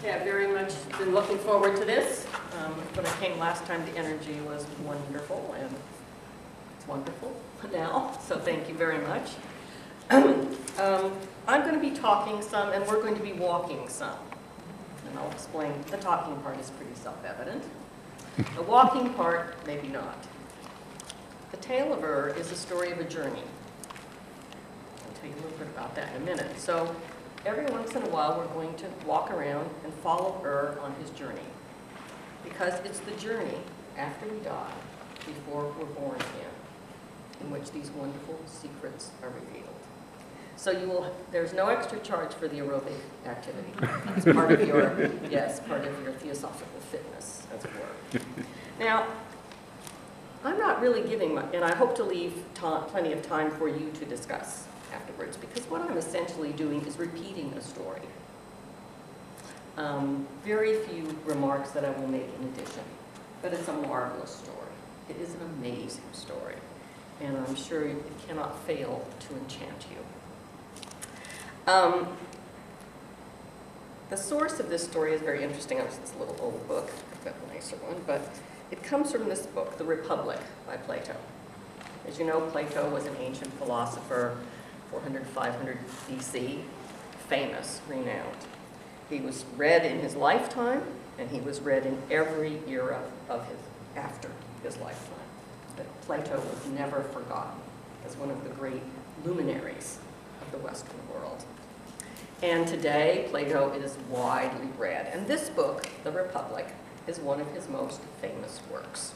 Yeah, very much been looking forward to this. When I came last time, the energy was wonderful, and it's wonderful now, so thank you very much. I'm going to be talking some, and we're going to be walking some. And I'll explain. The talking part is pretty self-evident. The walking part, maybe not. The Tale of Ur is the story of a journey. I'll tell you a little bit about that in a minute. So every once in a while, we're going to walk around and follow Ur on his journey. Because it's the journey after we die, before we're born again, in which these wonderful secrets are revealed. So there's no extra charge for the aerobic activity. It's part of your, yes, part of your theosophical fitness, as it were. Now, I'm not really giving much, and I hope to leave plenty of time for you to discuss afterwards, because what I'm essentially doing is repeating a story. Very few remarks that I will make in addition, but it's a marvelous story. It is an amazing story, and I'm sure it cannot fail to enchant you. The source of this story is very interesting. It's this little old book. I've got a nicer one, but it comes from this book, The Republic by Plato. As you know, Plato was an ancient philosopher, 400, 500 BC, famous, renowned. He was read in his lifetime, and he was read in every era of after his lifetime. But Plato was never forgotten as one of the great luminaries of the Western world. And today, Plato is widely read. And this book, The Republic, is one of his most famous works.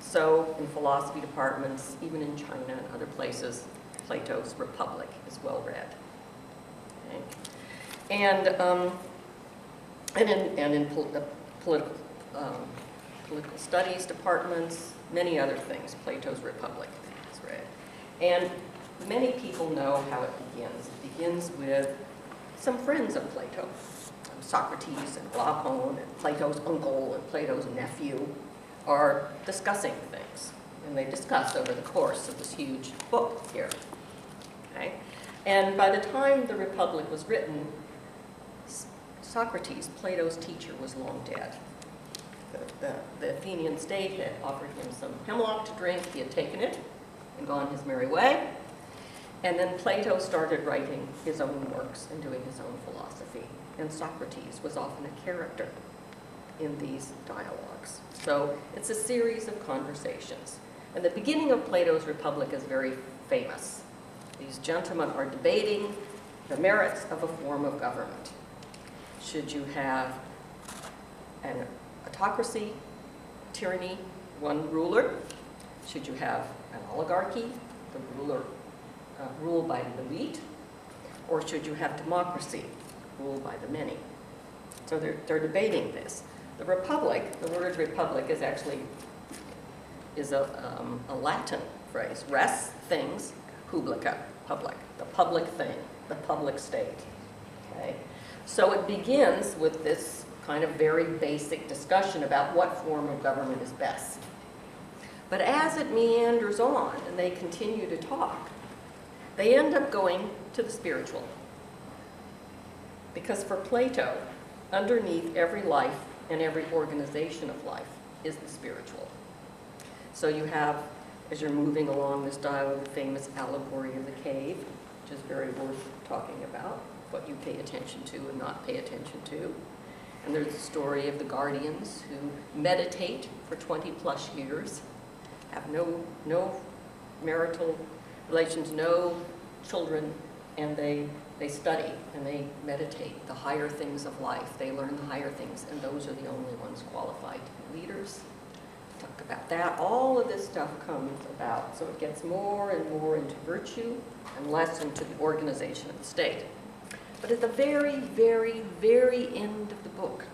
So in philosophy departments, even in China and other places, Plato's Republic is well read. Okay? And in political studies departments, many other things, Plato's Republic is read. And many people know how it begins. It begins with some friends of Plato, Socrates and Glaucon and Plato's uncle and Plato's nephew are discussing things. And they discuss over the course of this huge book here. Okay? And by the time the Republic was written, Socrates, Plato's teacher, was long dead. The Athenian state had offered him some hemlock to drink. He had taken it and gone his merry way. And then Plato started writing his own works and doing his own philosophy. And Socrates was often a character in these dialogues. So it's a series of conversations. And the beginning of Plato's Republic is very famous. These gentlemen are debating the merits of a form of government. Should you have an autocracy, tyranny, one ruler? Should you have an oligarchy, the ruler ruled by the elite? Or should you have democracy, ruled by the many? So they're debating this. The republic, the word republic is actually a Latin phrase. Res, things, publica, public. The public thing, the public state. Okay? So it begins with this kind of very basic discussion about what form of government is best. But as it meanders on and they continue to talk, they end up going to the spiritual. Because for Plato, underneath every life and every organization of life is the spiritual. So you have, as you're moving along this dialogue, the famous allegory of the cave, which is very worth talking about, what you pay attention to and not pay attention to. And there's the story of the guardians who meditate for 20 plus years, have no marital relations, no children, and they study and they meditate the higher things of life. They learn the higher things, and those are the only ones qualified to be leaders. Talk about that. All of this stuff comes about, so it gets more and more into virtue and less into the organization of the state. But at the very, very, very end of the book,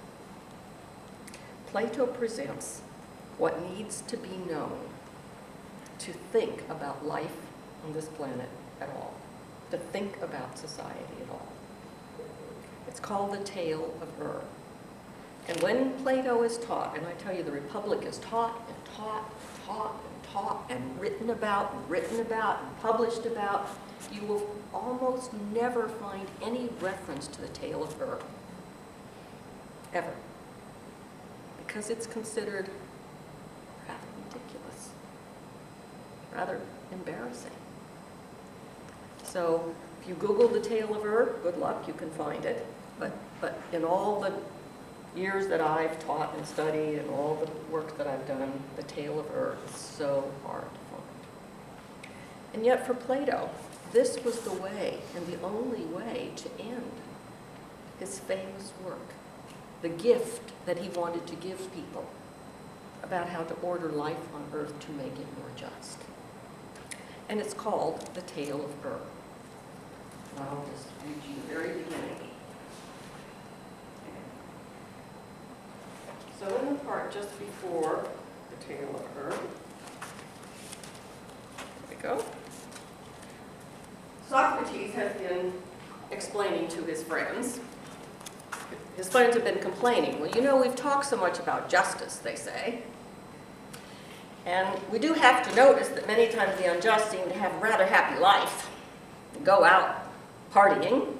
Plato presents what needs to be known to think about life on this planet at all, to think about society at all. It's called the Tale of Ur. And when Plato is taught, and I tell you the Republic is taught and taught and taught and taught and written about and published about, you will almost never find any reference to the Tale of Ur. ever, because it's considered rather ridiculous, rather embarrassing. So if you Google the tale of Ur, good luck, you can find it. But in all the years that I've taught and studied and all the work that I've done, the tale of Ur is so hard to find. And yet for Plato, this was the way and the only way to end his famous work, the gift that he wanted to give people about how to order life on earth to make it more just. And it's called The Tale of Ur. And I'll just read you the very beginning. So in the part just before The Tale of Ur, there we go. Socrates has been explaining to his friends. His friends have been complaining. Well, you know, we've talked so much about justice, they say. And we do have to notice that many times the unjust seem to have a rather happy life. They go out partying.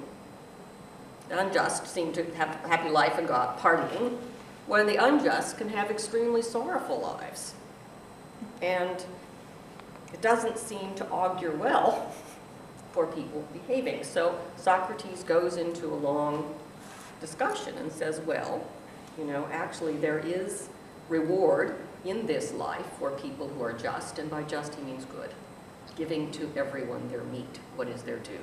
The unjust seem to have a happy life and go out partying, when the unjust can have extremely sorrowful lives. And it doesn't seem to augur well for people behaving. So Socrates goes into a long discussion and says, well, you know, actually there is reward in this life for people who are just, and by just he means good, giving to everyone their meat, what is their due.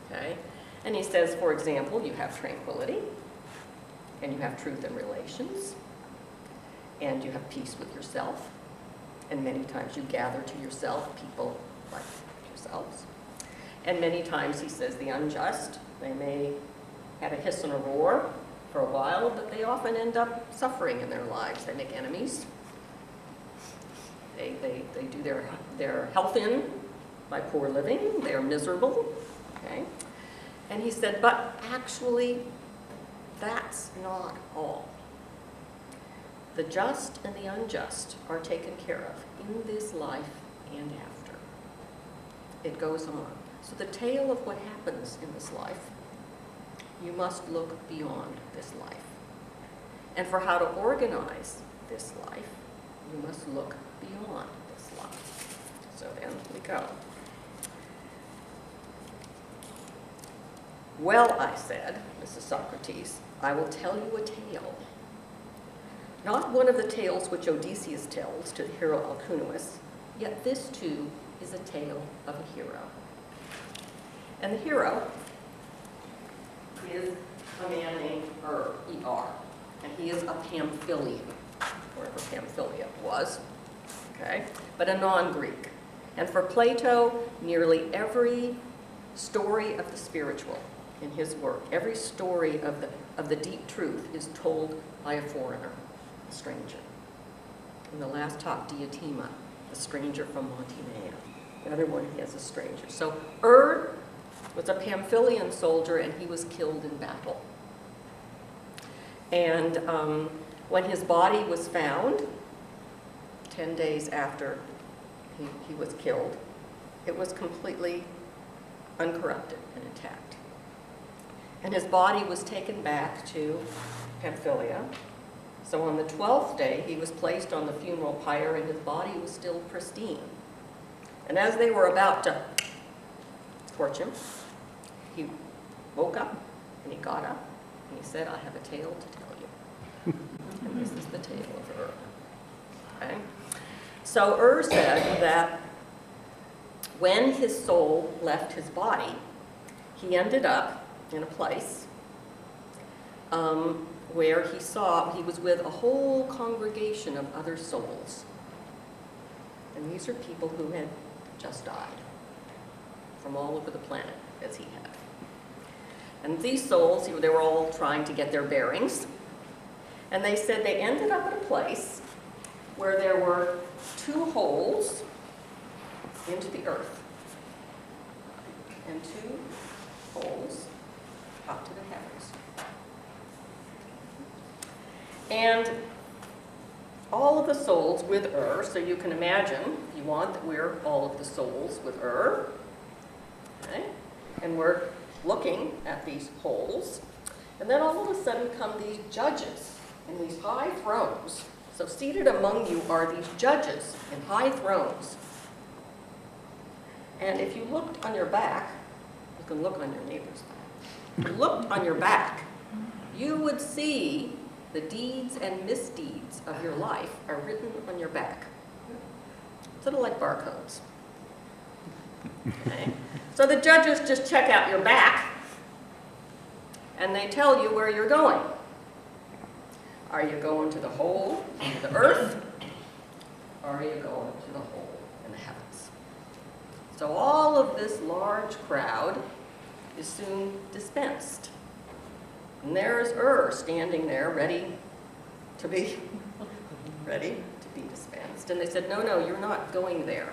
Okay? And he says, for example, you have tranquility, and you have truth in relations, and you have peace with yourself, and many times you gather to yourself people like yourselves. And many times, he says, the unjust, they may have a hiss and a roar for a while, but they often end up suffering in their lives. They make enemies. They do their health in by poor living. They are miserable. Okay? And he said, but actually, that's not all. The just and the unjust are taken care of in this life and after. It goes on. So the tale of what happens in this life, you must look beyond this life. And for how to organize this life, you must look beyond this life. So then we go. Well, I said, this is Socrates, I will tell you a tale. Not one of the tales which Odysseus tells to the hero Alcunous, yet this too is a tale of a hero. And the hero is a man named E.R., and he is a Pamphylian, wherever Pamphylia was, okay, but a non-Greek. And for Plato, nearly every story of the spiritual in his work, every story of the deep truth is told by a foreigner, a stranger. In the last talk, Diotima, the stranger from Montemea. The other one, he has a stranger. So was a Pamphylian soldier, and he was killed in battle. And when his body was found, 10 days after he was killed, it was completely uncorrupted and intact. And his body was taken back to Pamphylia. So on the 12th day, he was placed on the funeral pyre, and his body was still pristine. And as they were about to torch him, he woke up, and he got up, and he said, I have a tale to tell you. And this is the tale of Ur. Okay? So Ur said that when his soul left his body, he ended up in a place where he was with a whole congregation of other souls. And these are people who had just died from all over the planet, as he had. And these souls, they were all trying to get their bearings. And they said they ended up at a place where there were 2 holes into the earth and 2 holes up to the heavens. And all of the souls with Ur, so you can imagine, if you want, that we're all of the souls with Ur. Okay? And we're looking at these holes. And then all of a sudden come these judges in these high thrones. So seated among you are these judges in high thrones. And if you looked on your back, you can look on your neighbor's back. If you looked on your back, you would see the deeds and misdeeds of your life are written on your back. Sort of like barcodes. Okay? So the judges just check out your back, and they tell you where you're going. Are you going to the hole in the earth, or are you going to the hole in the heavens? So all of this large crowd is soon dispensed. And there's standing there ready to be dispensed. And they said, no, no, you're not going there.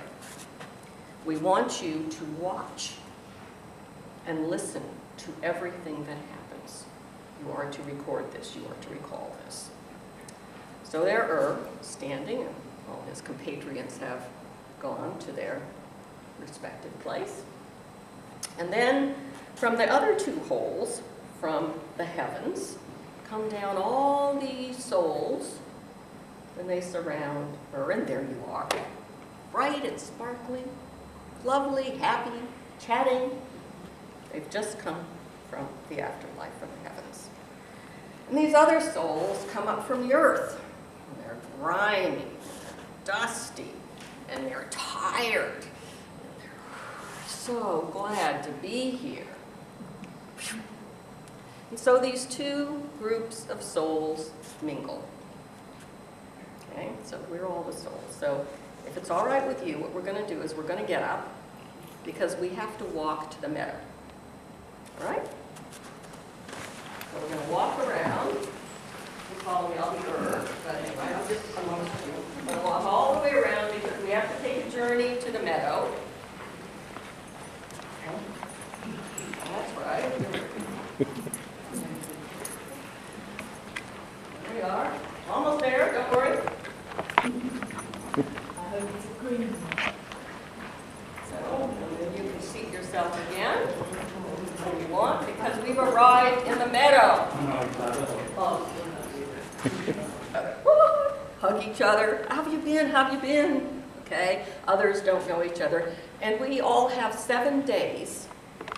We want you to watch and listen to everything that happens. You are to record this. You are to recall this. So there standing, and all his compatriots have gone to their respective place. And then from the other two holes, from the heavens, come down all these souls, and they surround her, and there you are, bright and sparkling, lovely, happy, chatting. They've just come from the afterlife, from the heavens. And these other souls come up from the earth, and they're grimy, and they're dusty, and they're tired, and they're so glad to be here. And so these two groups of souls mingle. Okay, so we're all the souls. So if it's all right with you, what we're going to do is we're going to get up because we have to walk to the meadow. All right? So we're going to walk around. You follow me, I'll be earth. But anyway, I'm just amongst you. I'm going to walk all the way around because we have to take a journey to the meadow. That's right. There we are. Almost there, don't worry. I hope it's a green one. So, and then you can seat yourself again if you want, because we've arrived in the meadow. Hug each other. How have you been? How have you been? Okay. Others don't know each other. And we all have 7 days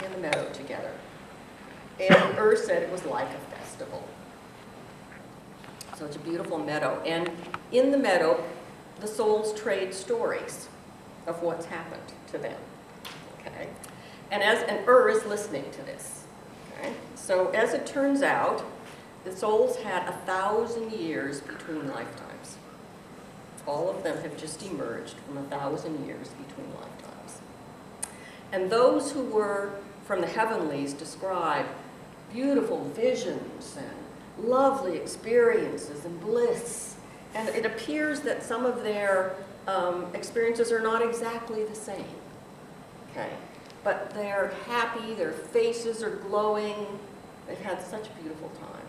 in the meadow together. And said it was like a festival. So it's a beautiful meadow. And in the meadow, the souls trade stories of what's happened to them. Okay? And is listening to this. Okay? So as it turns out, the souls had 1,000 years between lifetimes. All of them have just emerged from 1,000 years between lifetimes. And those who were from the heavenlies describe beautiful visions and lovely experiences and bliss. And it appears that some of their experiences are not exactly the same. Okay? But they're happy, their faces are glowing. They've had such a beautiful time.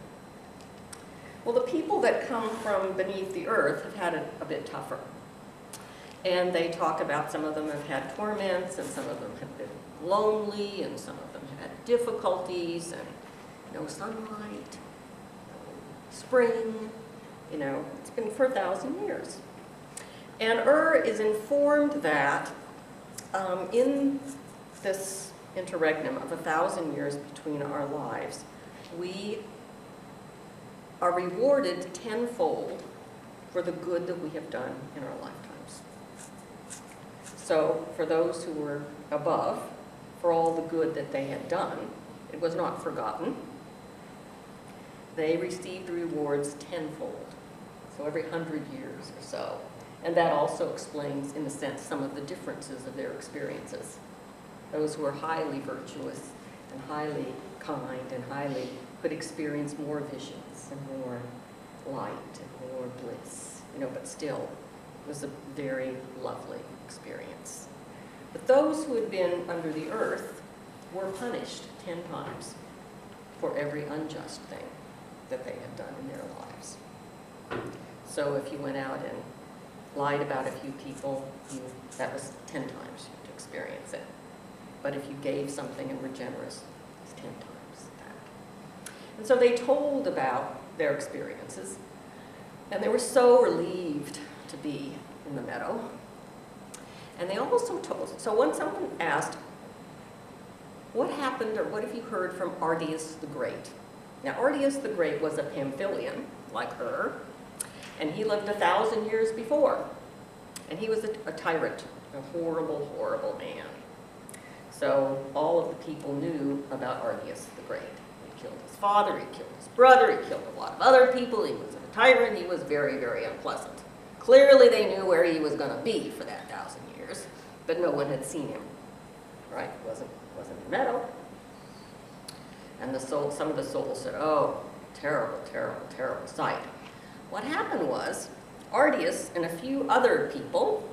Well, the people that come from beneath the earth have had it a bit tougher. And they talk about some of them have had torments, and some of them have been lonely, and some of them have had difficulties, and no sunlight, spring, it's been for 1,000 years. And is informed that in this interregnum of 1,000 years between our lives, we are rewarded tenfold for the good that we have done in our lifetimes. So for those who were above, for all the good that they had done, it was not forgotten. They received rewards tenfold, so every 100 years or so. And that also explains, in a sense, some of the differences of their experiences. Those who are highly virtuous and highly kind and could experience more visions and more light and more bliss, but still it was a very lovely experience. But those who had been under the earth were punished 10 times for every unjust thing that they had done in their lives. So if you went out and lied about a few people, that was 10 times you had to experience it. But if you gave something and were generous, it's 10 times that. And so they told about their experiences, and they were so relieved to be in the meadow. And they also told, so when someone asked, what happened or what have you heard from Artius the Great? Now Artius the Great was a Pamphylian, like her, and he lived 1,000 years before. And he was a tyrant, a horrible, horrible man. So all of the people knew about Artius the Great. He killed his father, he killed his brother, he killed a lot of other people, he was a tyrant, he was very, very unpleasant. Clearly they knew where he was going to be for that 1,000 years, but no one had seen him, right? Wasn't in the meadow. And some of the souls said, oh, terrible, terrible, terrible sight. What happened was, Artius and a few other people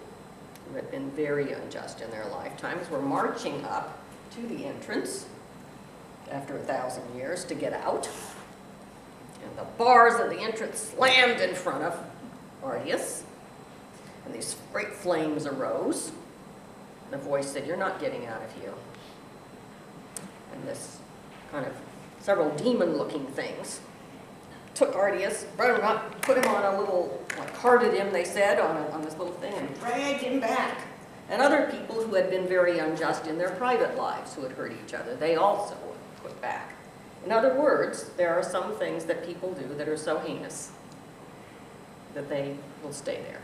who had been very unjust in their lifetimes were marching up to the entrance after 1,000 years to get out. And the bars of the entrance slammed in front of Artius, and these great flames arose. And the voice said, you're not getting out of here. And this kind of several demon-looking things took Artius, brought him up, put him on a little, like carted him, they said, on this little thing, and dragged him back. And other people who had been very unjust in their private lives, who had hurt each other, they also were put back. In other words, there are some things that people do that are so heinous that they will stay there.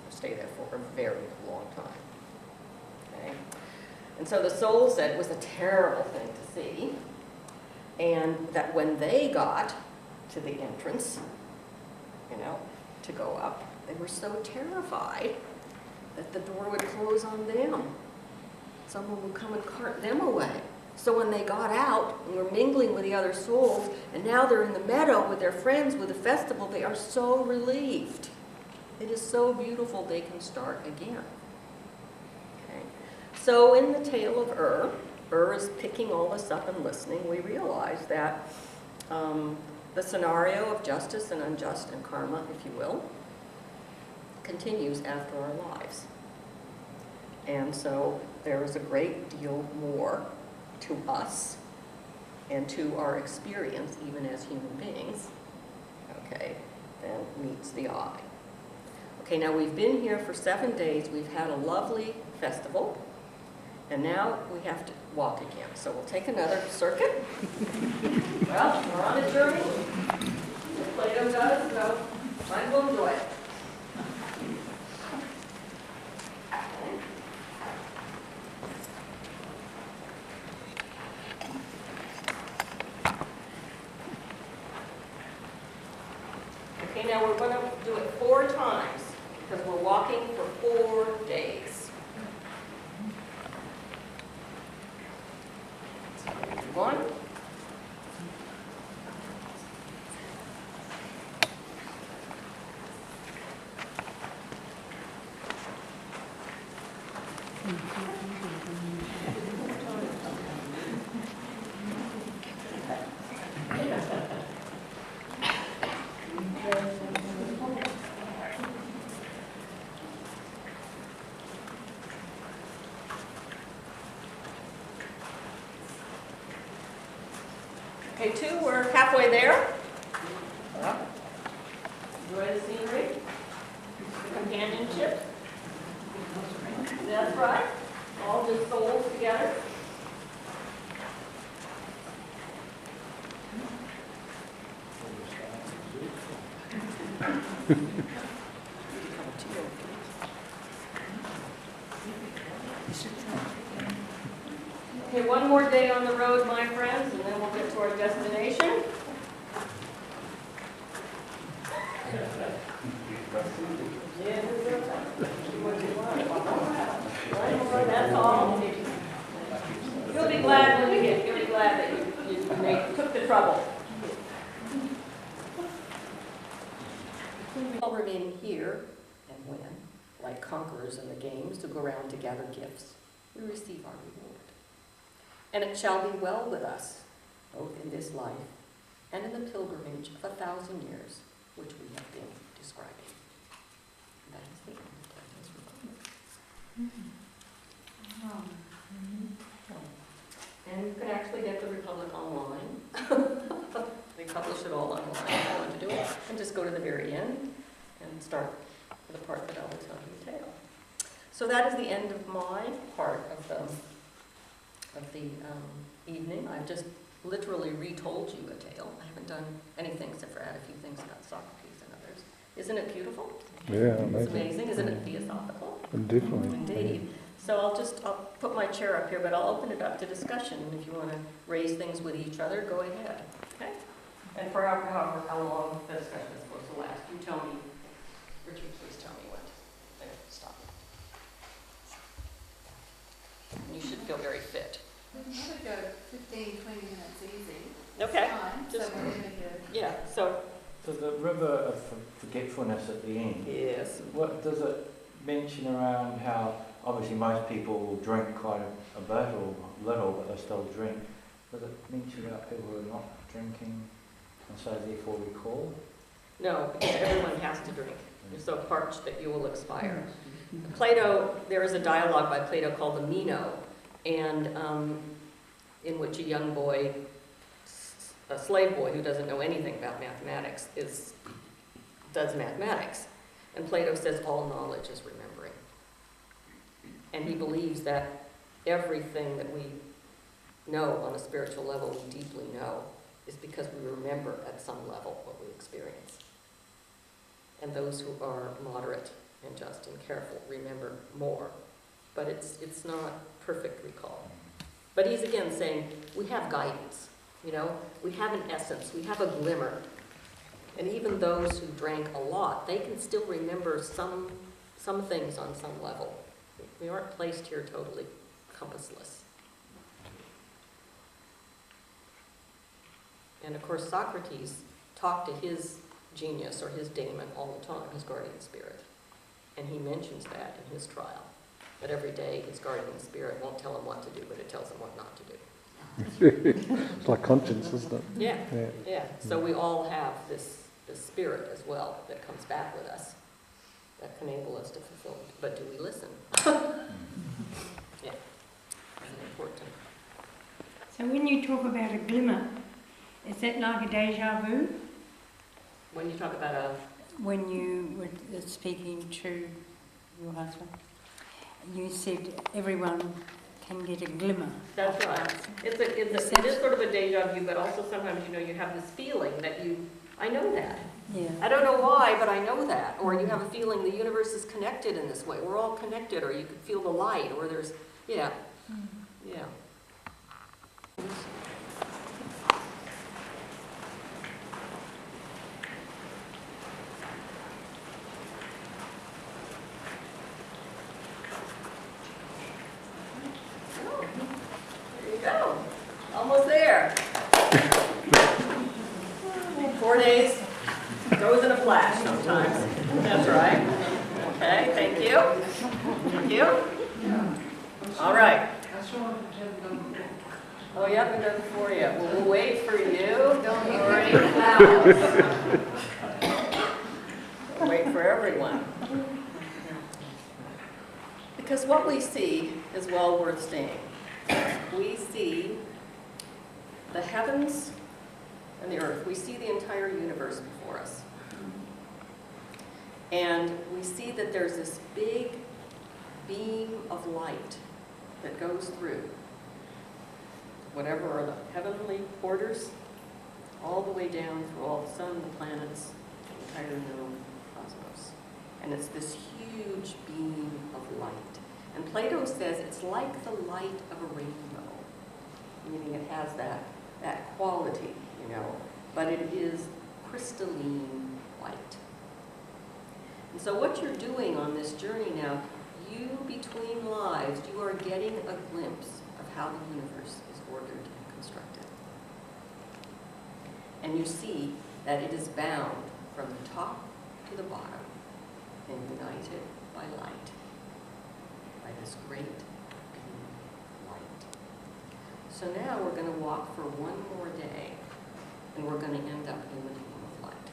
They'll stay there for a very long time. Okay? And so the soul said it was a terrible thing to see, and that when they got to the entrance, to go up, they were so terrified that the door would close on them. Someone would come and cart them away. So when they got out and were mingling with the other souls, and now they're in the meadow with their friends with the festival, they are so relieved. It is so beautiful they can start again. Okay. So in the tale of Ur is picking all this up and listening. We realize that the scenario of justice and unjust and karma, if you will, continues after our lives. And so there is a great deal more to us and to our experience, even as human beings, okay, than meets the eye. Okay, now we've been here for 7 days. We've had a lovely festival, and now we have to walk again. So we'll take another circuit. Well, we're on a journey. As Plato does, so might as well enjoy it. Okay, now we're going to do it 4 times because we're walking for 4 days. 1. Okay, 2, we're halfway there. Enjoy the scenery, the companionship. That's right. All just souls together. Okay, 1 more day on the road, my friends, and then we'll get to our destination. That's all. You'll be glad when you get. You'll be glad that you took the trouble. We all remain here and when, like conquerors in the games who go around to gather gifts, we receive our reward. And it shall be well with us, both in this life and in the pilgrimage of 1,000 years, which we have been describing. That is the end of Plato's Republic. And you can actually get the Republic online. publish it all online if you want to do it. And just go to the very end and start with the part that I will tell you the tale. So that is the end of my part of the evening. I've just literally retold you a tale. I haven't done anything except for add a few things about Socrates and others. Isn't it beautiful? Yeah, amazing. It's amazing. Isn't it theosophical? Definitely. Indeed. So I'll put my chair up here, but I'll open it up to discussion. And if you want to raise things with each other, go ahead. Okay? And for however how long the discussion is supposed to last, you tell me. Richard, please tell me when. There, stop. You should feel very fit. We can probably go 15, 20 minutes easy. Okay. Fine. Just- So we're going to go. Yeah, so. So the river of forgetfulness at the end, Yes. what does it mention around how obviously most people will drink quite a bit or little, but they still drink. Does it mention about people who are not drinking and so therefore recall? No, because everyone has to drink. You're so parched that you will expire. Plato, there is a dialogue by Plato called the Meno, and in which a young boy, a slave boy who doesn't know anything about mathematics, does mathematics. And Plato says all knowledge is remembering. And he believes that everything that we know on a spiritual level, we deeply know, is because we remember at some level what we experience. And those who are moderate and just and careful remember more. But it's not perfect recall. But he's again saying, we have guidance, you know? We have an essence, we have a glimmer. And even those who drank a lot, they can still remember some things on some level. We aren't placed here totally compassless. And of course, Socrates talked to his genius or his daemon all the time, his guardian spirit. And he mentions that in his trial, that every day his guardian spirit won't tell him what to do, but it tells him what not to do. It's like conscience, isn't it? Yeah. So we all have this spirit as well that comes back with us that can enable us to fulfill it. But do we listen? Yeah, that's important. So when you talk about a glimmer, is that like a deja vu? When you talk about When you were speaking to your husband, you said everyone can get a glimmer. that's right. It is sort of a deja vu, but also sometimes, you know, you have this feeling that I know that. Yeah. I don't know why, but I know that. Or you have a feeling the universe is connected in this way. We're all connected, or you could feel the light, or there's, yeah. Oh, there you go. Almost there. 4 days goes in a flash sometimes. That's right. Okay, thank you. Thank you. All right. Oh, you haven't done it before yet. Well, we'll wait for you. Don't worry. We'll wait for everyone. Because what we see is well worth seeing. We see the heavens and the earth. We see the entire universe before us. And we see that there's this big beam of light that goes through whatever are the heavenly orders, all the way down through all the sun, the planets, the entire known cosmos. And it's this huge beam of light. And Plato says it's like the light of a rainbow, meaning it has that quality, you know, but it is crystalline white. And so what you're doing on this journey now, you between lives, you are getting a glimpse of how the universe is ordered and constructed. And you see that it is bound from the top to the bottom and united by light, by this great beam of light. So now we're going to walk for one more day, and we're going to end up in the beam of light.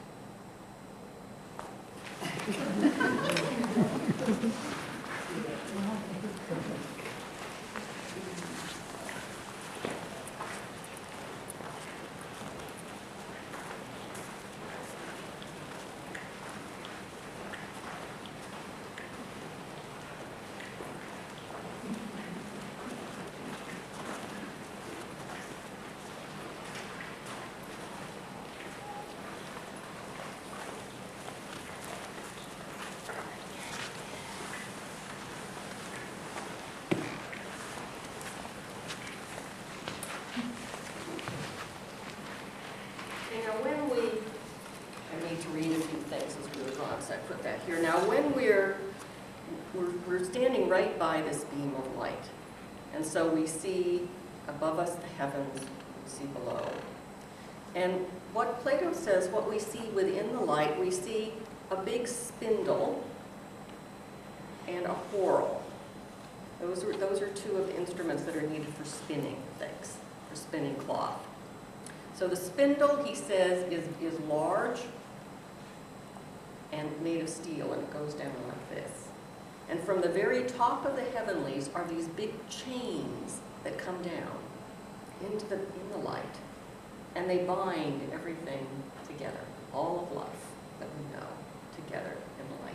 else I put that here. Now, when we're standing right by this beam of light, and so we see above us the heavens, we see below. And what Plato says, what we see within the light, we see a big spindle and a whorl. Those are two of the instruments that are needed for spinning things, for spinning cloth. So the spindle, he says, is large and made of steel, and it goes down like this. And from the very top of the heavenlies are these big chains that come down in the light, and they bind everything together, all of life that we know, together in the light.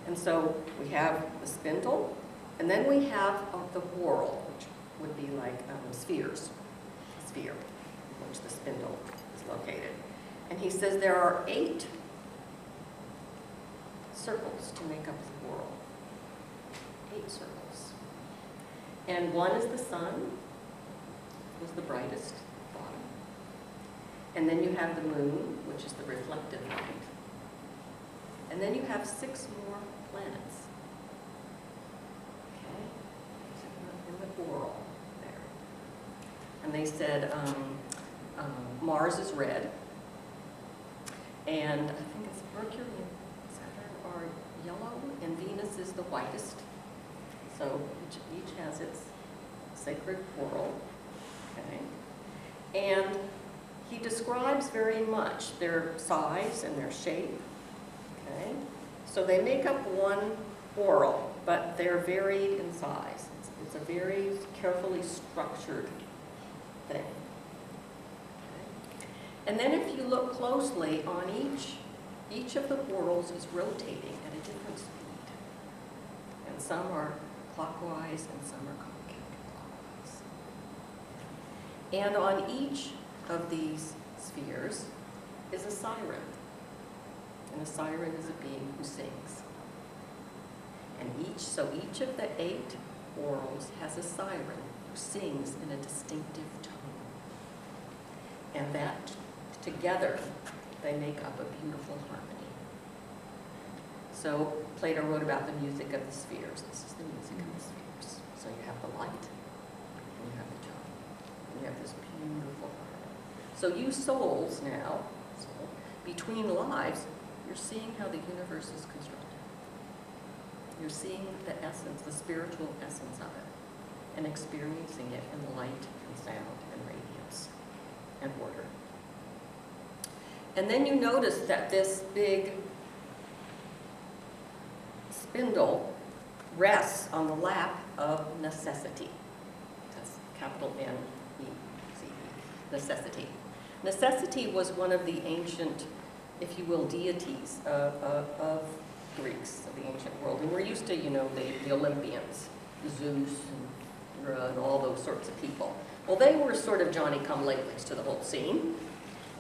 And so we have the spindle, and then we have the whorl, which would be like spheres, a sphere in which the spindle is located. And he says there are 8 circles to make up the whorl. 8 circles. And one is the sun, was the brightest bottom. And then you have the moon, which is the reflected light. And then you have 6 more planets. Okay? In the whorl there. And they said Mars is red. And I think it's Mercury and Saturn are yellow, and Venus is the whitest. So each has its sacred whorl. Okay? And he describes very much their size and their shape. Okay? So they make up one whorl, but they're varied in size. It's a very carefully structured thing. Okay? And then if you look closely on each of the whorls is rotating at a different speed. And some are clockwise and some are counterclockwise. And on each of these spheres is a siren. And a siren is a being who sings. And each of the 8 whorls has a siren who sings in a distinctive tone. And that together, they make up a beautiful harmony. So Plato wrote about the music of the spheres. This is the music of the spheres. So you have the light, and you have the tone, and you have this beautiful harmony. So you souls now, between lives, you're seeing how the universe is constructed. You're seeing the essence, the spiritual essence of it, and experiencing it in light and sound and radiance and order. And then you notice that this big spindle rests on the lap of necessity. That's capital N-E-C-E, necessity. Necessity was one of the ancient, if you will, deities of Greeks, of the ancient world. And we're used to, the Olympians, Zeus and Ra and all those sorts of people. Well, they were sort of Johnny-come-latelys to the whole scene.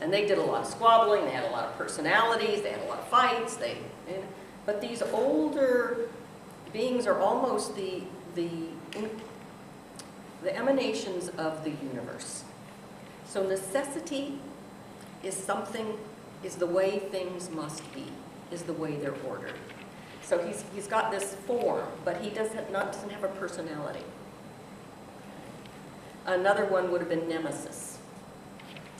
And they did a lot of squabbling, they had a lot of personalities, they had a lot of fights, but these older beings are almost the emanations of the universe. So necessity is the way things must be, is the way they're ordered. So he's got this form, but he doesn't have a personality. Another one would have been Nemesis.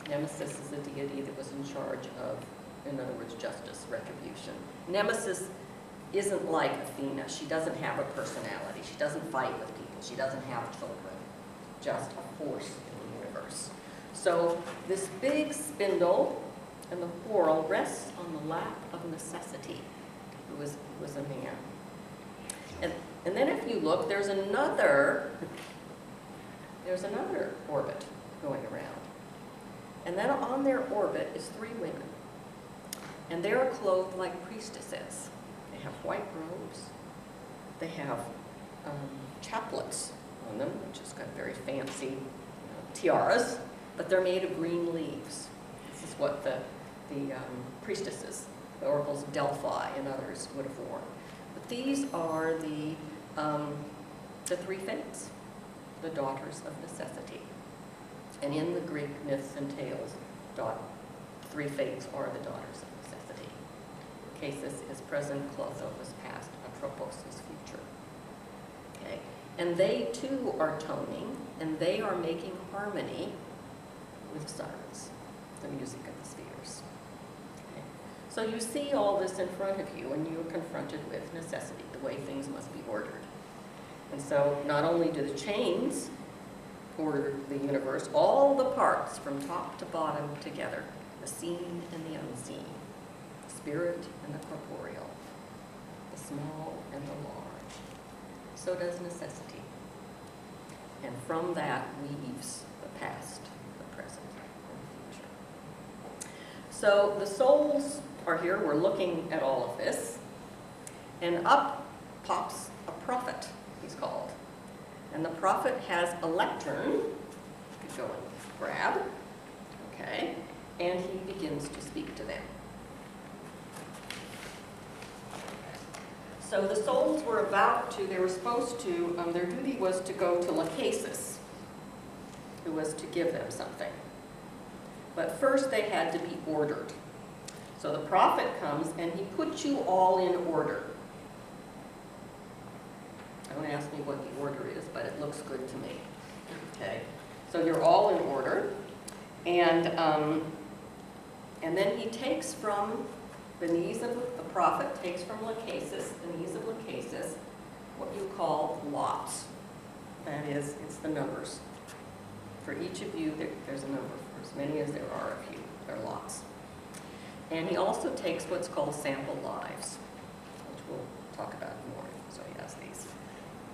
Nemesis is the deity that was in charge of, in other words, justice, retribution. Nemesis isn't like Athena. She doesn't have a personality. She doesn't fight with people. She doesn't have children. Just a force in the universe. So this big spindle and the whorl rests on the lap of necessity, who was a man. And then if you look, there's another orbit going around. And then on their orbit is 3 women. And they are clothed like priestesses. They have white robes. They have chaplets on them, which is kind of very fancy tiaras, but they're made of green leaves. This is what the priestesses, the oracles of Delphi and others would have worn. But these are the 3 fates, the daughters of necessity. And in the Greek myths and tales, 3 fates are the daughters of necessity. Casus is present, Clotho is past, Atropos is future. Okay? And they too are toning, and they are making harmony with sirens, the music of the spheres. Okay? So you see all this in front of you, and you're confronted with necessity, the way things must be ordered. And so not only do the chains order the universe, all the parts from top to bottom together, the seen and the unseen, the spirit and the corporeal, the small and the large. So does necessity. And from that weaves the past, the present, and the future. So the souls are here. We're looking at all of this. And up pops a prophet, he's called. And the prophet has a lectern, you could go and grab, okay, and he begins to speak to them. So the souls were about to, they were supposed to, their duty was to go to Lachesis, who was to give them something. But first they had to be ordered. So the prophet comes and he puts you all in order. Don't ask me what the order is, but it looks good to me. Okay, so you're all in order, and then he takes from the knees of the prophet takes from Lachesis, the knees of Lachesis, what you call lots. That is, it's the numbers. For each of you, there's a number. For as many as there are of you, there are lots. And he also takes what's called sample lives, which we'll talk about more. So he has these.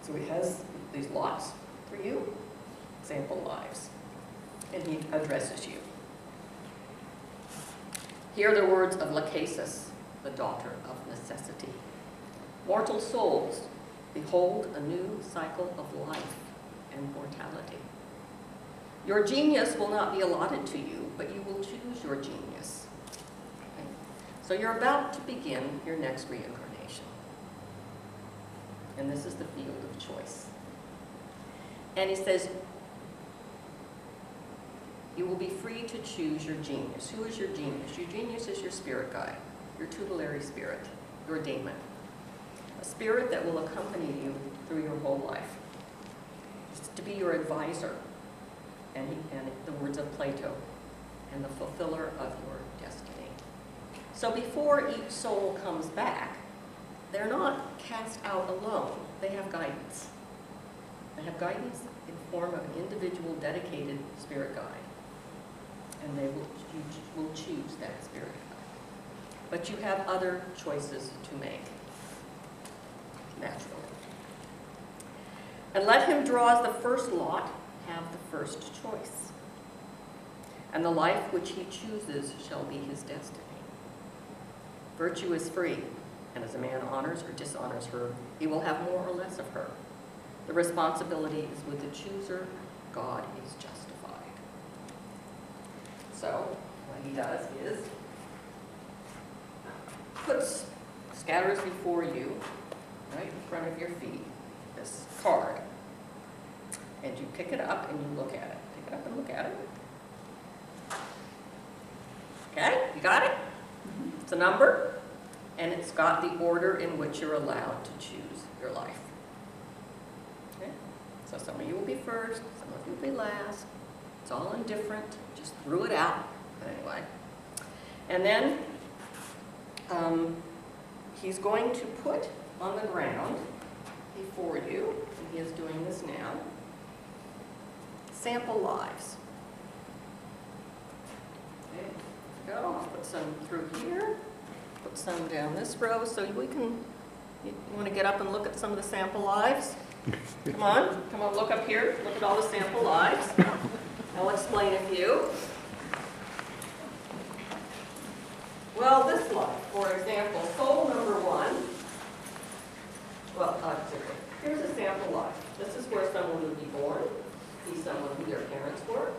So he has these lots for you, sample lives, and he addresses you. Hear the words of Lachesis, the daughter of necessity. Mortal souls, behold a new cycle of life and mortality. Your genius will not be allotted to you, but you will choose your genius. Okay? So you're about to begin your next reincarnation. And this is the field of choice. And he says, you will be free to choose your genius. Who is your genius? Your genius is your spirit guide, your tutelary spirit, your daemon. A spirit that will accompany you through your whole life. It's to be your advisor, and the words of Plato, and the fulfiller of your destiny. So before each soul comes back, they're not cast out alone. They have guidance. They have guidance in form of an individual dedicated spirit guide. And they will choose that spirit guide. But you have other choices to make, naturally. And let him draw as the first lot have the first choice. And the life which he chooses shall be his destiny. Virtue is free. And as a man honors or dishonors her, he will have more or less of her. The responsibility is with the chooser. God is justified. So what he does is scatters before you, right in front of your feet, this card. And you pick it up and you look at it. Pick it up and look at it. Okay, you got it? It's a number. And it's got the order in which you're allowed to choose your life. Okay? So some of you will be first, some of you will be last. It's all indifferent. Just threw it out. But anyway. And then he's going to put on the ground before you, and he is doing this now, sample lives. Okay, go. I'll put some through here. Put some down this row, so we can, you want to get up and look at some of the sample lives? Come on, look up here, look at all the sample lives. I'll explain a few. Well, this life, for example, soul number one, well, here's a sample life. This is where someone would be born, be someone who their parents were.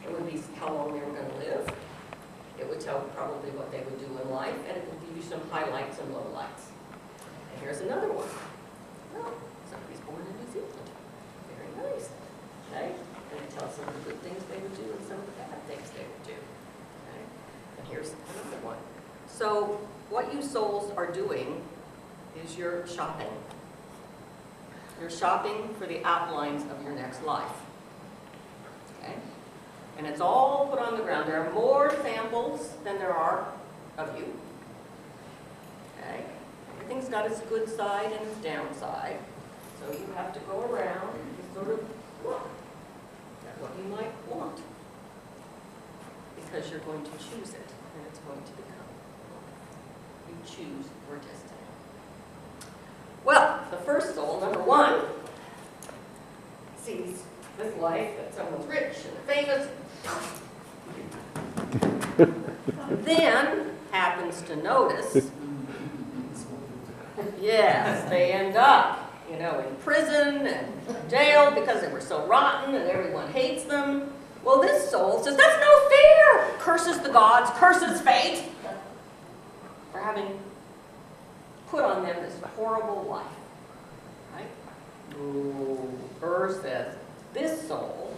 It would be how long they were going to live. It would tell probably what they would do in life, and it would give you some highlights and lowlights. And here's another one. Oh, somebody's born in New Zealand. Very nice. Okay? And it tells some of the good things they would do and some of the bad things they would do. Okay? And here's another one. So what you souls are doing is you're shopping. You're shopping for the outlines of your next life. Okay? And it's all put on the ground. There are more samples than there are of you. Okay? Everything's got its good side and its downside. So you have to go around and sort of look at what you might want. Because you're going to choose it, and it's going to become. You choose your destiny. Well, the first soul, number one, sees this life that someone's rich and famous, then happens to notice, yes, they end up, in prison and jail because they were so rotten and everyone hates them. Well, this soul says, that's no fair! Curses the gods, curses fate for having put on them this horrible life. Right? Burr says, this soul,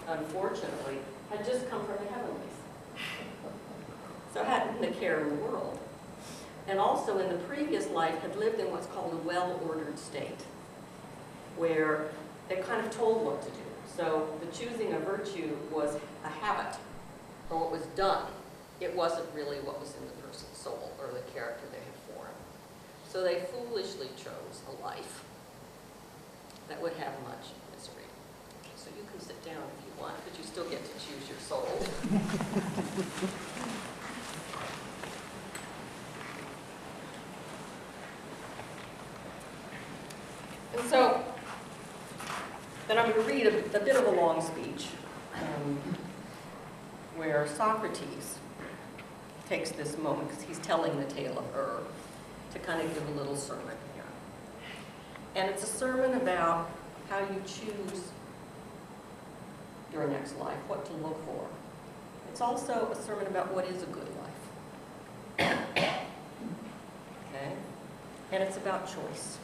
unfortunately, had just come from the heavenlies. So hadn't a care in the world. And also in the previous life had lived in what's called a well-ordered state, where they kind of told what to do. So the choosing of virtue was a habit, or what was done. It wasn't really what was in the person's soul or the character they had formed. So they foolishly chose a life that would have much misery. So you can sit down if you want, but you still get to choose your soul. And so, then I'm going to read a bit of a long speech where Socrates takes this moment, because he's telling the tale of Ur, to kind of give a little sermon here. And it's a sermon about how you choose your next life, what to look for. It's also a sermon about what is a good life. Okay? And it's about choice.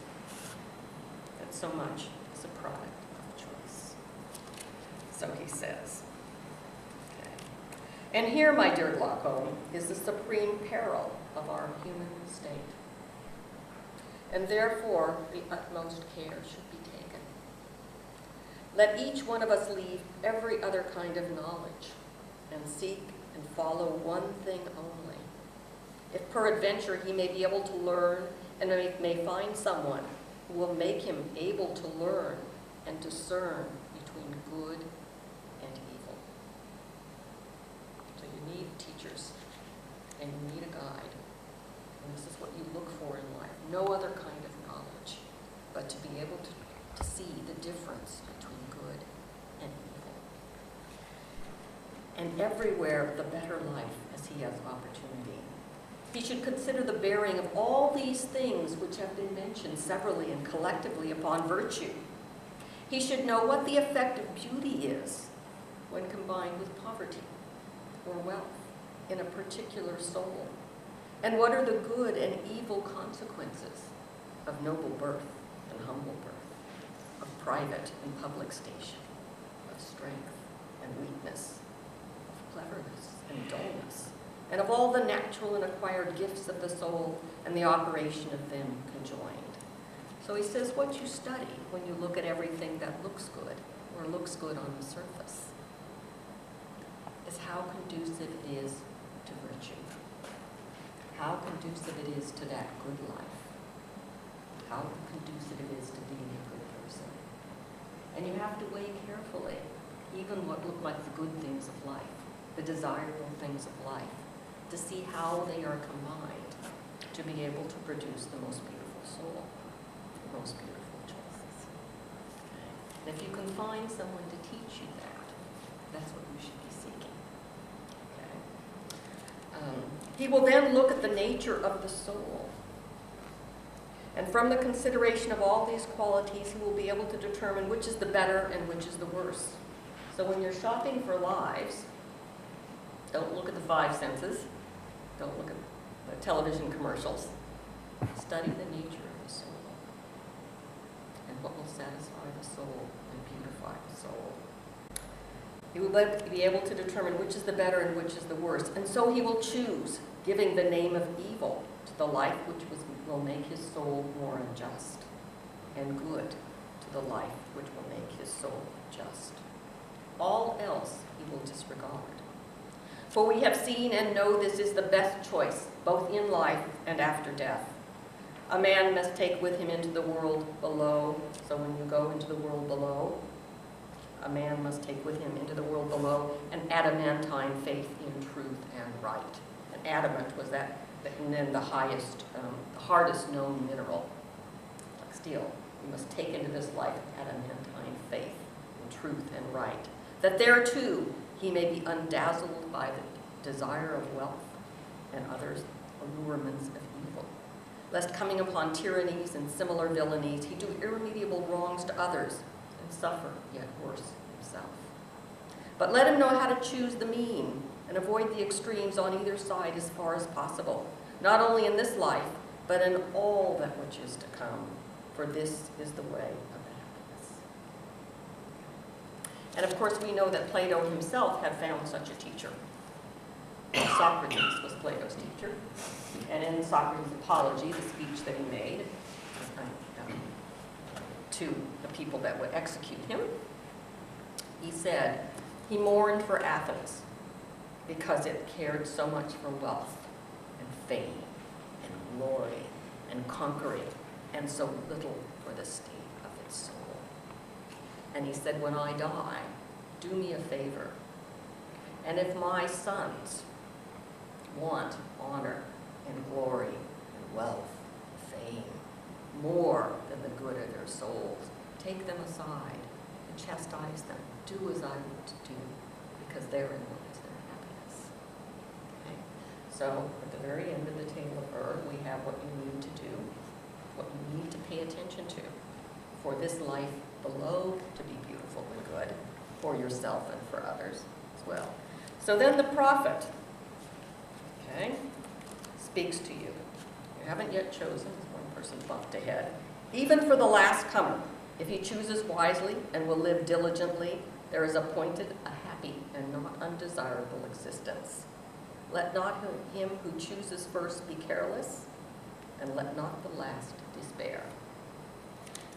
That so much is a product of choice. So he says, okay. And here, my dear Glaucon, is the supreme peril of our human state. And therefore, the utmost care should be taken. Let each one of us leave every other kind of knowledge and seek and follow one thing only. If peradventure he may be able to learn and may find someone who will make him able to learn and discern between good and evil. So you need teachers and you need a guide. And this is what you look for in life. No other kind of knowledge, but to be able to see the difference between good and evil. And everywhere the better life as he has opportunity. He should consider the bearing of all these things which have been mentioned severally and collectively upon virtue. He should know what the effect of beauty is when combined with poverty or wealth in a particular soul, and what are the good and evil consequences of noble birth and humble birth, of private and public station, of strength and weakness, of cleverness and dullness, and of all the natural and acquired gifts of the soul and the operation of them conjoined. So he says what you study when you look at everything that looks good or looks good on the surface is how conducive it is to virtue, how conducive it is to that good life, how conducive it is to being a good person. And you have to weigh carefully even what look like the good things of life, the desirable things of life, to see how they are combined to be able to produce the most beautiful soul, the most beautiful choices. Okay. And if you can find someone to teach you that, that's what you should be seeking. Okay. He will then look at the nature of the soul. And from the consideration of all these qualities, he will be able to determine which is the better and which is the worse. So when you're shopping for lives, don't look at the five senses. Don't look at the television commercials. Study the nature of the soul and what will satisfy the soul and beautify the soul. He will be able to determine which is the better and which is the worse. And so he will choose, giving the name of evil to the life which will make his soul more unjust, and good to the life which will make his soul just. All else he will disregard. For we have seen and know this is the best choice, both in life and after death. A man must take with him into the world below. So when you go into the world below, a man must take with him into the world below an adamantine faith in truth and right. And adamant was that, and then the highest, the hardest known mineral, like steel. You must take into this life adamantine faith in truth and right. That there too he may be undazzled by the desire of wealth and others' allurements of evil, lest coming upon tyrannies and similar villainies, he do irremediable wrongs to others and suffer yet worse himself. But let him know how to choose the mean and avoid the extremes on either side as far as possible, not only in this life, but in all that which is to come, for this is the way of the happiness. And of course we know that Plato himself had found such a teacher. Socrates was Plato's teacher. And in Socrates' Apology, the speech that he made to the people that would execute him, he said he mourned for Athens because it cared so much for wealth and fame and glory and conquering, and so little for the state of its soul. And he said, when I die, do me a favor, and if my sons want honor and glory and wealth, fame, more than the good of their souls, take them aside and chastise them. Do as I want to do, because therein lies their happiness. Okay? So at the very end of the tale of Ur, we have what you need to do, what you need to pay attention to for this life below to be beautiful and good for yourself and for others as well. So then the prophet, okay, speaks to you. You haven't yet chosen, one person bumped ahead. Even for the last comer, if he chooses wisely and will live diligently, there is appointed a happy and not undesirable existence. Let not him who chooses first be careless, and let not the last despair.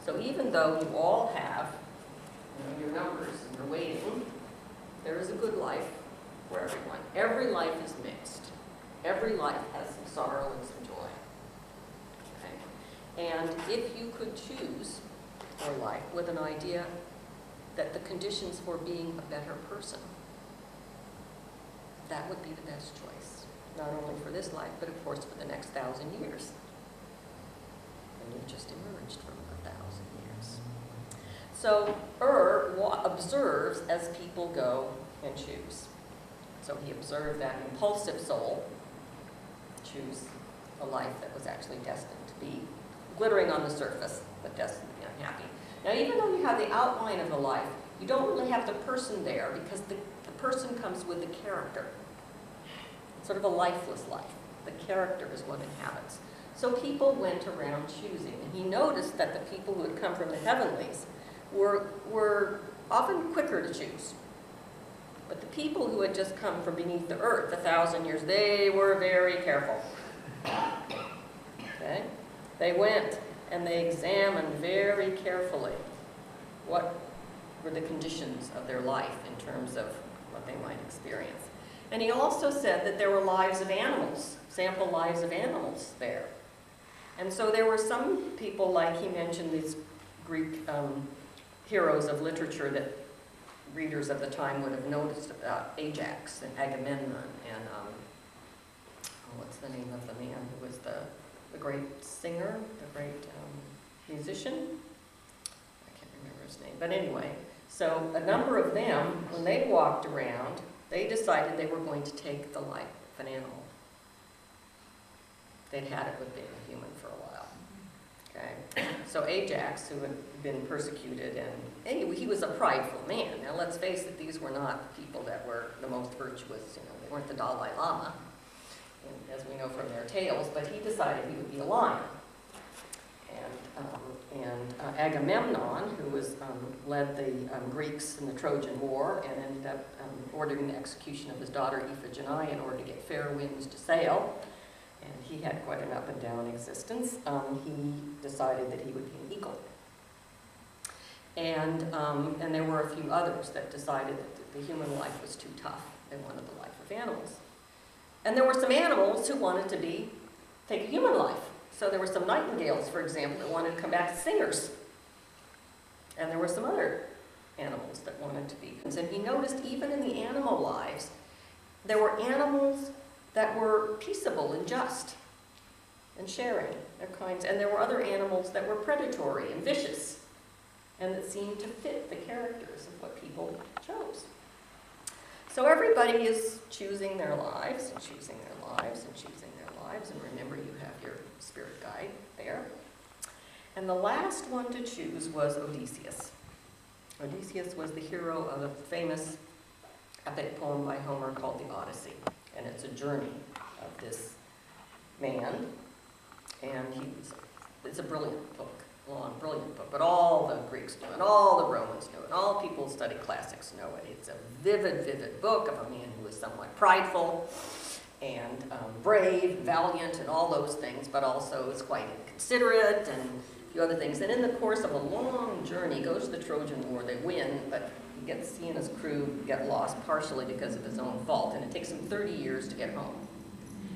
So even though you all have your numbers and you're waiting, there is a good life for everyone. Every life is mixed. Every life has some sorrow and some joy. Okay? And if you could choose your life with an idea that the conditions for being a better person, that would be the best choice. Not only for this life, but of course for the next 1,000 years. And you've just emerged from 1,000 years. So observes as people go and choose. So he observed that impulsive soul choose a life that was actually destined to be glittering on the surface, but destined to be unhappy. Now, even though you have the outline of the life, you don't really have the person there, because the person comes with the character. It's sort of a lifeless life. The character is what inhabits. So people went around choosing, and he noticed that the people who had come from the heavenlies were often quicker to choose. But the people who had just come from beneath the earth 1,000 years, they were very careful. Okay? They went and they examined very carefully what were the conditions of their life in terms of what they might experience. And he also said that there were lives of animals, sample lives of animals there. And so there were some people, like he mentioned, these Greek heroes of literature that readers of the time would have noticed about Ajax and Agamemnon and, what's the name of the man who was the great singer, the great musician? I can't remember his name, but anyway. So a number of them, when they walked around, they decided they were going to take the life of an animal. They'd had it with being a human for a while. Okay? So Ajax, who had been persecuted, and anyway, he was a prideful man. Now let's face it, these were not the people that were the most virtuous, they weren't the Dalai Lama, as we know from their tales, but he decided he would be a lion. And Agamemnon, who led the Greeks in the Trojan War and ended up ordering the execution of his daughter Iphigenia in order to get fair winds to sail, and he had quite an up and down existence, he decided that he would be an eagle. And there were a few others that decided that the human life was too tough. They wanted the life of animals. And there were some animals who wanted to take a human life. So there were some nightingales, for example, that wanted to come back as singers. And there were some other animals that wanted to be. And he noticed even in the animal lives, there were animals that were peaceable and just and sharing their kinds. And there were other animals that were predatory and vicious and that seemed to fit the characters of what people chose. So everybody is choosing their lives and choosing their lives and choosing their lives. And remember, you have your spirit guide there. And the last one to choose was Odysseus. Odysseus was the hero of a famous epic poem by Homer called the Odyssey. And it's a journey of this man. And it's a brilliant book, long, brilliant book. But all the Greeks knew it, all the Romans knew it, all people who study classics know it. It's a vivid, vivid book of a man who was somewhat prideful and brave, valiant, and all those things, but also is quite inconsiderate and a few other things. And in the course of a long journey, goes to the Trojan War, they win, but he and his crew get lost partially because of his own fault, and it takes him 30 years to get home.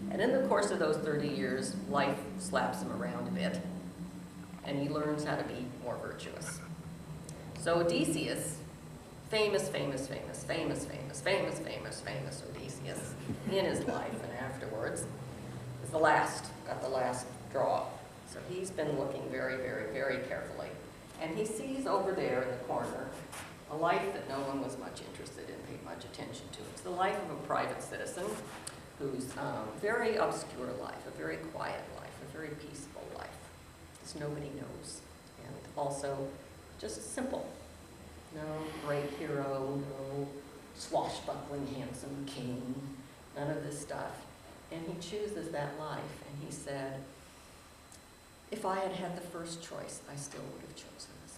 And in the course of those 30 years, life slaps him around a bit, and he learns how to be more virtuous. So Odysseus, famous Odysseus in his life and afterwards, is got the last draw. So he's been looking very, very, very carefully. And he sees over there in the corner a life that no one was much interested in, paid much attention to. It's the life of a private citizen whose very obscure life, a very quiet life, a very peaceful life, as nobody knows. And also just simple. No great hero, no swashbuckling handsome king, none of this stuff. And he chooses that life, and he said, if I had had the first choice, I still would have chosen this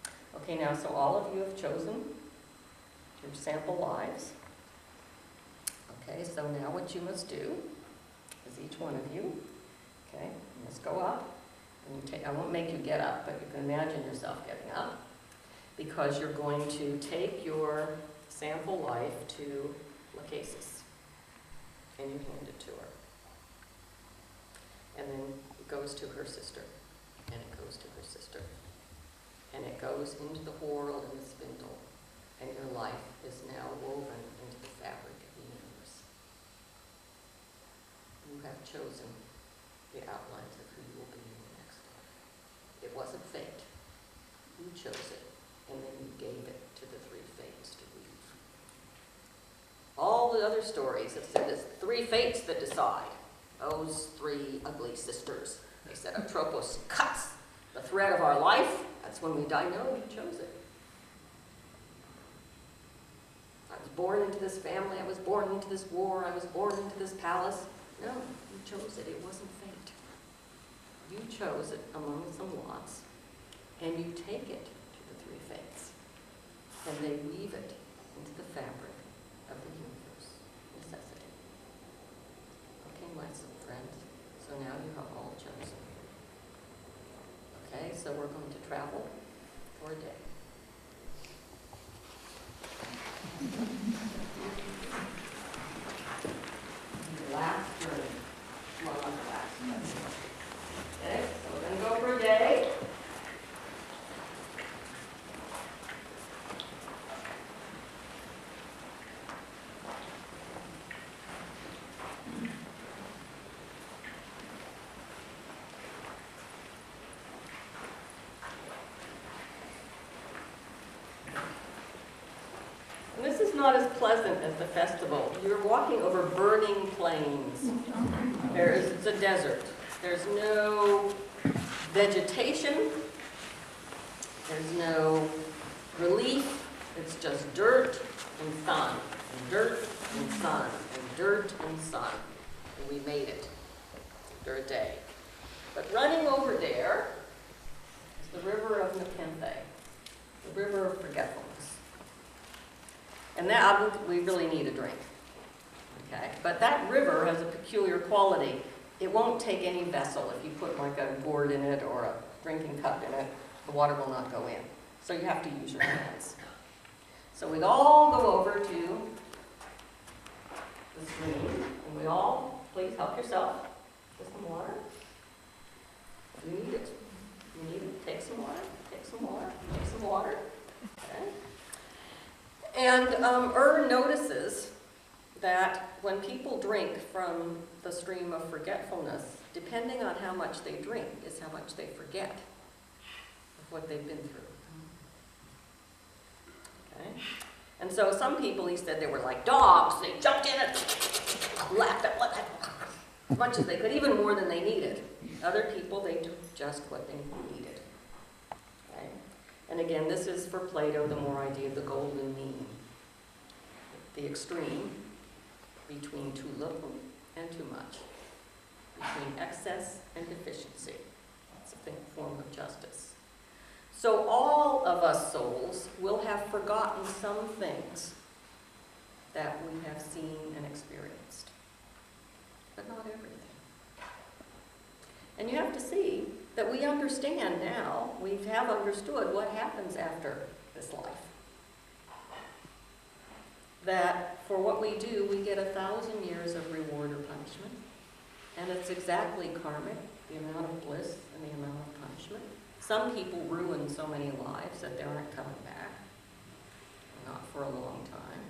life. Okay, now, so all of you have chosen your sample lives. Okay, so now what you must do is each one of you, okay, you must go up. And I won't make you get up, but you can imagine yourself getting up, because you're going to take your sample life to Lachesis, and you hand it to her. And then it goes to her sister, and it goes to her sister, and it goes into the whorl and the spindle, and your life is now woven into the fabric of the universe. You have chosen the outlines of who you will be in the next life. It wasn't fate. You chose it, and then you gave it to the three fates to weave. All the other stories have said it's three fates that decide. Those three ugly sisters. They said Atropos cuts the thread of our life. That's when we die. No, you chose it. I was born into this family. I was born into this war. I was born into this palace. No, you chose it. It wasn't fate. You chose it among some lots, and you take it to the three fates, and they weave it into the fabric of the universe. Necessity. Okay, my friends. So now you have all chosen. Okay, so we're going to travel for a day. Last journey. Well, not the last journey. Okay, so we're going to go for a day. And this is not as pleasant as the festival. You're walking over burning plains. It's a desert. There's no vegetation. There's no relief. It's just dirt and sun, and dirt and sun, and dirt and sun. And we made it after a day. But running over there is the river of Nepenthe, the river of forgetfulness. And that, we really need a drink. Okay? But that river has a peculiar quality. It won't take any vessel. If you put like a gourd in it or a drinking cup in it, the water will not go in. So you have to use your hands. So we all go over to the stream, and we all, please help yourself to some water. You need it. You need it. Take some water. Take some water. Take some water. Okay. And notices that when people drink from the stream of forgetfulness, depending on how much they drink is how much they forget of what they've been through. Okay? And so some people, he said, they were like dogs. They jumped in and lapped up as much as they could, even more than they needed. Other people, they took just what they needed. Okay? And again, this is for Plato the more idea of the golden mean, the extreme between too little and too much, between excess and deficiency. It's a form of justice. So all of us souls will have forgotten some things that we have seen and experienced, but not everything. And you have to see that we understand now, we have understood what happens after this life. That for what we do, we get 1,000 years of reward or punishment. And it's exactly karmic, the amount of bliss and the amount of punishment. Some people ruin so many lives that they aren't coming back, not for a long time.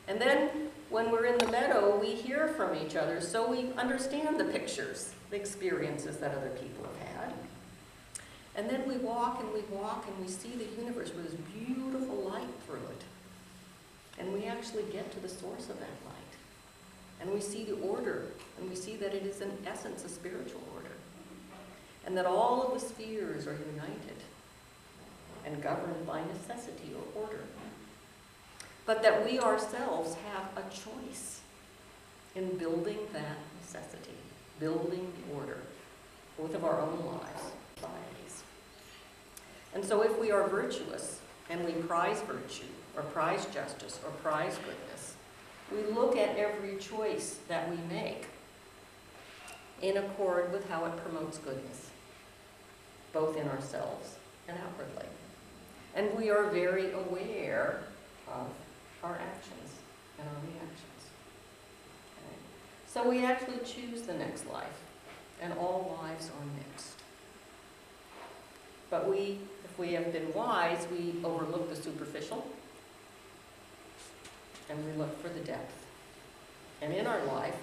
And then when we're in the meadow, we hear from each other, so we understand the pictures, the experiences that other people have had. And then we walk and we walk and we see the universe with this beautiful light through it. And we actually get to the source of that light. And we see the order, and we see that it is in essence a spiritual order. And that all of the spheres are united and governed by necessity or order. But that we ourselves have a choice in building that necessity, building order, both of our own lives, societies. And so if we are virtuous, and we prize virtue, or prize justice, or prize goodness, we look at every choice that we make in accord with how it promotes goodness, both in ourselves and outwardly. And we are very aware of our actions and our reactions. Okay? So we actually choose the next life, and all lives are mixed. But if we have been wise, we overlook the superficial, and we look for the depth. And in our life,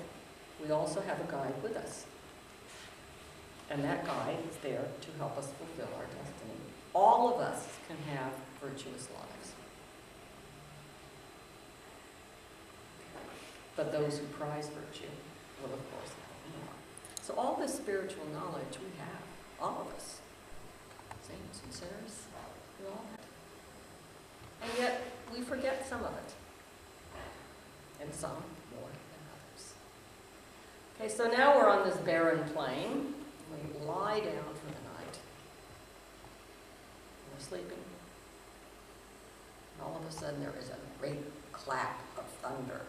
we also have a guide with us. And that guide is there to help us fulfill our destiny. All of us can have virtuous lives. But those who prize virtue will, of course, have more. So all this spiritual knowledge we have, all of us, saints and sinners, we all have it. And yet, we forget some of it. And some more than others. Okay, so now we're on this barren plain. We lie down for the night. We're sleeping. And all of a sudden there is a great clap of thunder.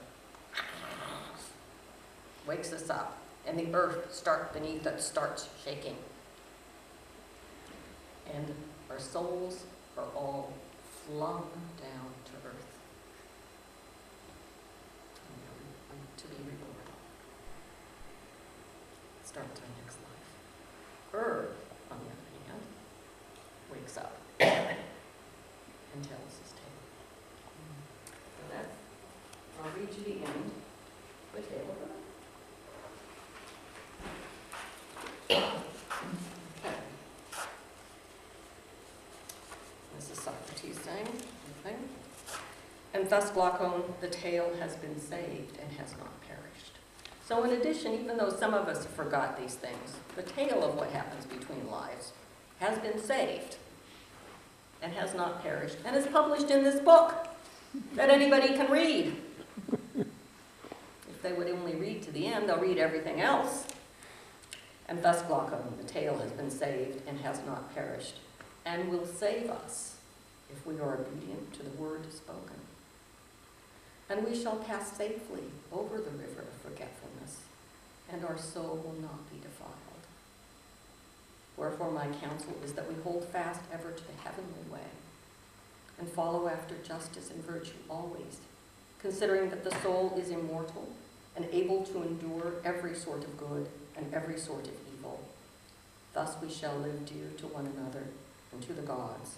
Wakes us up. And the earth beneath us starts shaking. And our souls are all flung down to earth. To be reborn. Starts our next life. Earth, on the other hand, wakes up and tells his tale. So that's, I'll read you the end of the tale of Earth. Okay. This is Socrates saying something. And thus, Glaucon, the tale has been saved and has not perished. So in addition, even though some of us forgot these things, the tale of what happens between lives has been saved and has not perished, and is published in this book that anybody can read. If they would only read to the end, they'll read everything else. And thus Glaucon, the tale, has been saved and has not perished, and will save us if we are obedient to the word spoken. And we shall pass safely over the river of forgetfulness, and our soul will not be defiled. Wherefore my counsel is that we hold fast ever to the heavenly way, and follow after justice and virtue always, considering that the soul is immortal and able to endure every sort of good and every sort of evil. Thus we shall live dear to one another and to the gods,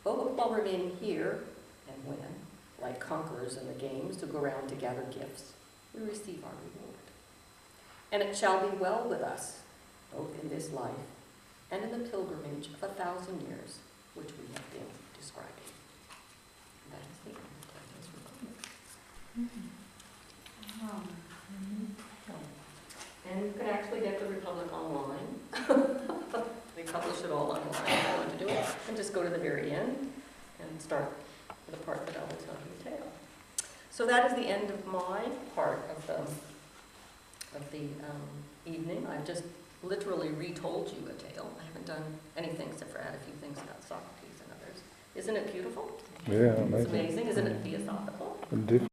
both while remaining here and when, like conquerors in the games who go round to gather gifts, we receive our reward. And it shall be well with us, both in this life and in the pilgrimage of 1,000 years, which we have been describing. And that is the end of Plato's Republic. And you can actually get the Republic online. They publish it all online if you want to do it. And just go to the very end and start the part that I will tell you the tale. So that is the end of my part of the evening. I've just literally retold you a tale. I haven't done anything except for add a few things about Socrates and others. Isn't it beautiful? Yeah, It's amazing. amazing. Isn't it theosophical? And